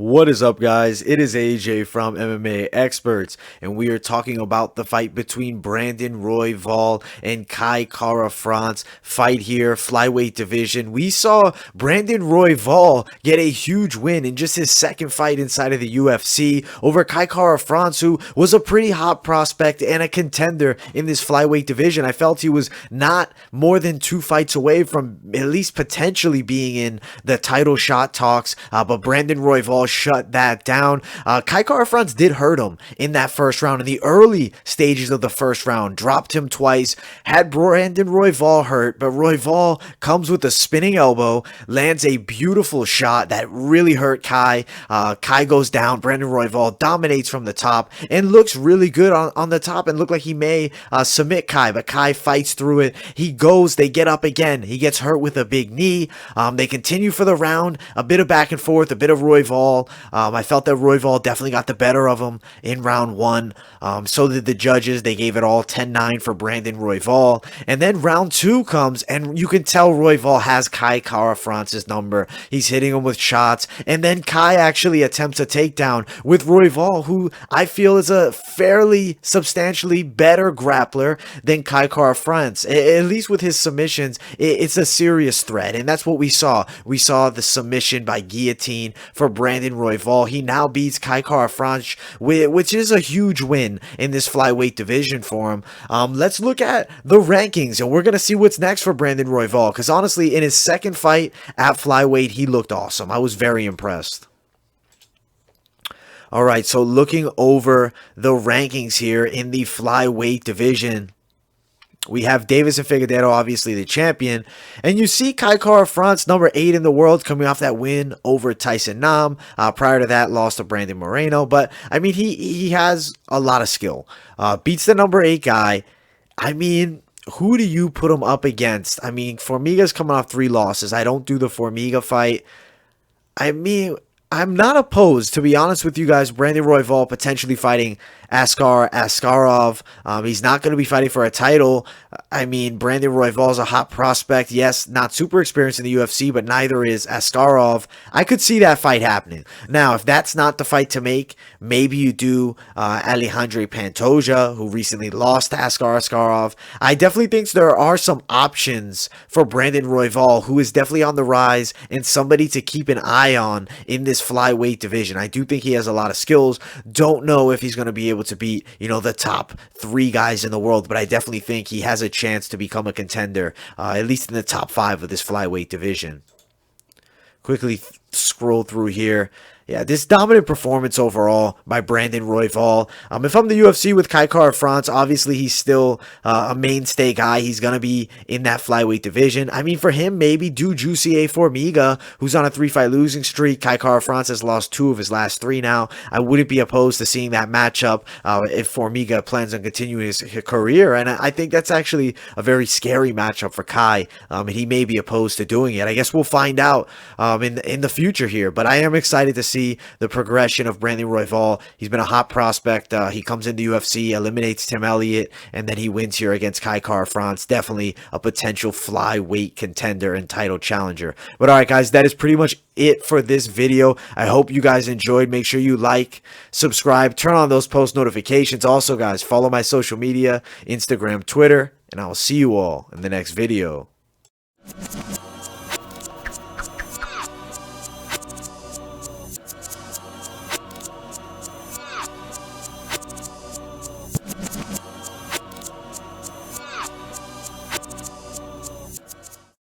What is up, guys? It is AJ from MMA Experts, and we are talking about the fight between Brandon Royval and Kai Kara-France. Fight here, flyweight division. We saw Brandon Royval get a huge win in just his second fight inside of the UFC over Kai Kara-France, who was a pretty hot prospect and a contender in this flyweight division. I felt he was not more than 2 fights away from at least potentially being in the title shot talks, but Brandon Royval shut that down. Kai Kara-France did hurt him in that first round. In the early stages of the first round, dropped him twice, had Brandon Royval hurt, but Royval comes with a spinning elbow, lands a beautiful shot that really hurt Kai. Kai goes down. Brandon Royval dominates from the top and looks really good on the top and looked like he may submit Kai, but Kai fights through it. He goes, they get up again. He gets hurt with a big knee. They continue for the round, a bit of back and forth, a bit of Royval. I felt that Royval definitely got the better of him in round 1. So did the judges. They gave it all 10-9 for Brandon Royval. And then round 2 comes, and you can tell Royval has Kai Kara-France's number. He's hitting him with shots. And then Kai actually attempts a takedown with Royval, who I feel is a fairly substantially better grappler than Kai Kara-France. At least with his submissions, it's a serious threat. And that's what we saw. We saw the submission by guillotine for Brandon Royval. He now beats Kai Kara-France, which is a huge win in this flyweight division for him. Let's look at the rankings, and we're going to see what's next for Brandon Royval, because honestly, in his second fight at flyweight, he looked awesome. I was very impressed. All right, so looking over the rankings here in the flyweight division, we have Davis and Figueiredo, obviously the champion. And you see Kai Kara-France, number 8 in the world, coming off that win over Tyson Nam. Prior to that, lost to Brandon Moreno. But, I mean, he has a lot of skill. Beats the number 8 guy. I mean, who do you put him up against? I mean, Formiga's coming off 3 losses. I don't do the Formiga fight. I mean, I'm not opposed, to be honest with you guys, Brandon Royval potentially fighting Askarov. He's not going to be fighting for a title. I mean, Brandon Royval is a hot prospect. Yes, not super experienced in the UFC, but neither is Askarov. I could see that fight happening. Now, if that's not the fight to make, maybe you do Alejandro Pantoja, who recently lost to Askarov. I definitely think there are some options for Brandon Royval, who is definitely on the rise and somebody to keep an eye on in this flyweight division. I do think he has a lot of skills. Don't know if he's going to be able to beat, the top 3 guys in the world, but I definitely think he has a chance to become a contender, at least in the top 5 of this flyweight division. Quickly scroll through here. Yeah, this dominant performance overall by Brandon Royval. If I'm the UFC with Kai Kara-France, obviously he's still a mainstay guy. He's going to be in that flyweight division. I mean, for him, maybe do Jussier Formiga, who's on a 3-fight losing streak. Kai Kara-France has lost 2 of his last 3 now. I wouldn't be opposed to seeing that matchup if Formiga plans on continuing his career. And I think that's actually a very scary matchup for Kai. And he may be opposed to doing it. I guess we'll find out in the future here. But I am excited to see the progression of Brandon Royval. He's been a hot prospect. He comes into UFC, eliminates Tim Elliott, and then he wins here against Kai Kara-France. Definitely a potential flyweight contender and title challenger. But all right, guys, that is pretty much it for this video. I hope you guys enjoyed. Make sure you like, subscribe, turn on those post notifications. Also, guys, follow my social media, Instagram, Twitter, and I will see you all in the next video.